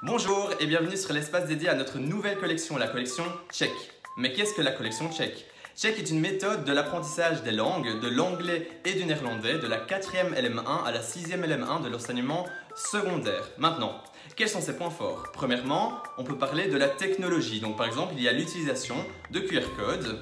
Bonjour et bienvenue sur l'espace dédié à notre nouvelle collection, la collection Check. Mais qu'est-ce que la collection Check? Check est une méthode de l'apprentissage des langues, de l'anglais et du néerlandais, de la 4e LM1 à la 6e LM1 de l'enseignement secondaire. Maintenant, quels sont ses points forts? Premièrement, on peut parler de la technologie. Donc par exemple, il y a l'utilisation de QR codes.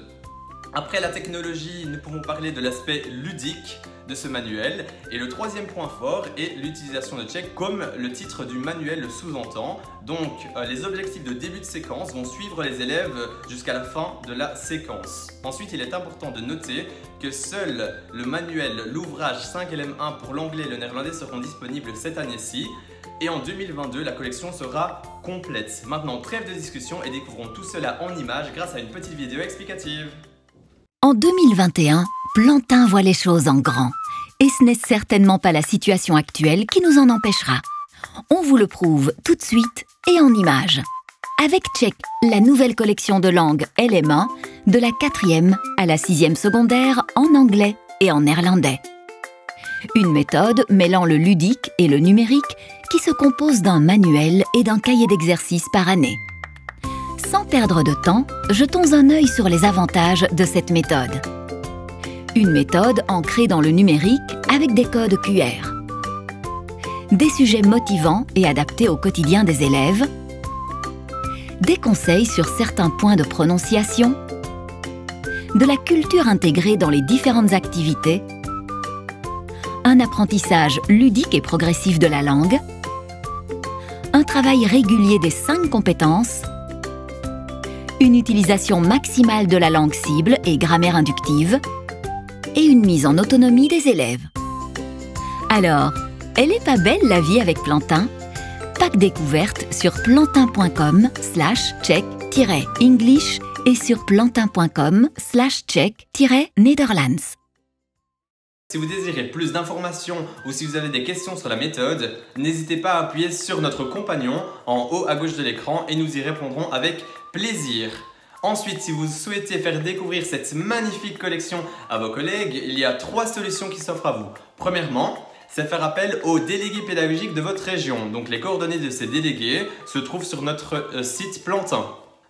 Après la technologie, nous pouvons parler de l'aspect ludique de ce manuel. Et le troisième point fort est l'utilisation de Check, comme le titre du manuel le sous-entend. Donc les objectifs de début de séquence vont suivre les élèves jusqu'à la fin de la séquence. Ensuite, il est important de noter que seul le manuel, l'ouvrage 5LM1 pour l'anglais et le néerlandais seront disponibles cette année-ci. Et en 2022, la collection sera complète. Maintenant, trêve de discussion et découvrons tout cela en images grâce à une petite vidéo explicative. En 2021, Plantin voit les choses en grand. Et ce n'est certainement pas la situation actuelle qui nous en empêchera. On vous le prouve tout de suite et en images. Avec Check, la nouvelle collection de langues LM1, de la 4e à la 6e secondaire en anglais et en néerlandais. Une méthode mêlant le ludique et le numérique qui se compose d'un manuel et d'un cahier d'exercices par année. Sans perdre de temps, jetons un œil sur les avantages de cette méthode. Une méthode ancrée dans le numérique avec des codes QR. Des sujets motivants et adaptés au quotidien des élèves. Des conseils sur certains points de prononciation. De la culture intégrée dans les différentes activités. Un apprentissage ludique et progressif de la langue. Un travail régulier des 5 compétences. Une utilisation maximale de la langue cible et grammaire inductive, et une mise en autonomie des élèves. Alors, elle est pas belle la vie avec Plantin? Pack découverte sur plantin.com/check-english et sur plantin.com/check-netherlands. Si vous désirez plus d'informations ou si vous avez des questions sur la méthode, n'hésitez pas à appuyer sur notre compagnon en haut à gauche de l'écran et nous y répondrons avec plaisir. Ensuite, si vous souhaitez faire découvrir cette magnifique collection à vos collègues, il y a 3 solutions qui s'offrent à vous. Premièrement, c'est faire appel aux délégués pédagogiques de votre région. Donc les coordonnées de ces délégués se trouvent sur notre site Plantin.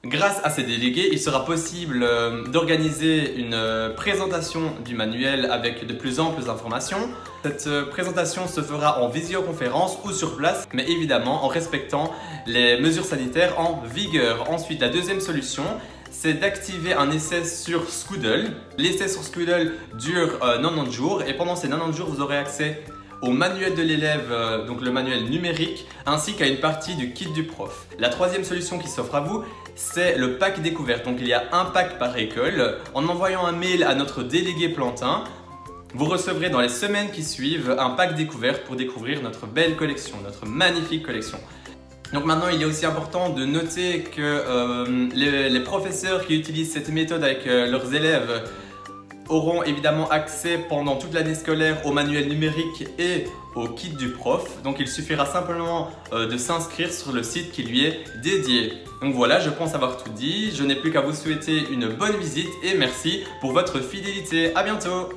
Grâce à ces délégués, il sera possible d'organiser une présentation du manuel avec de plus amples informations. Cette présentation se fera en visioconférence ou sur place, mais évidemment en respectant les mesures sanitaires en vigueur. Ensuite, la deuxième solution, c'est d'activer un essai sur Skoodle. L'essai sur Skoodle dure 90 jours et pendant ces 90 jours, vous aurez accès au manuel de l'élève, donc le manuel numérique, ainsi qu'à une partie du kit du prof. La troisième solution qui s'offre à vous, c'est le pack découverte. Donc il y a un pack par école. En envoyant un mail à notre délégué Plantin, vous recevrez dans les semaines qui suivent un pack découverte pour découvrir notre belle collection, notre magnifique collection. Donc maintenant, il est aussi important de noter que les professeurs qui utilisent cette méthode avec leurs élèves auront évidemment accès pendant toute l'année scolaire au manuel numérique et au kit du prof. Donc il suffira simplement de s'inscrire sur le site qui lui est dédié. Donc voilà, je pense avoir tout dit. Je n'ai plus qu'à vous souhaiter une bonne visite et merci pour votre fidélité. À bientôt!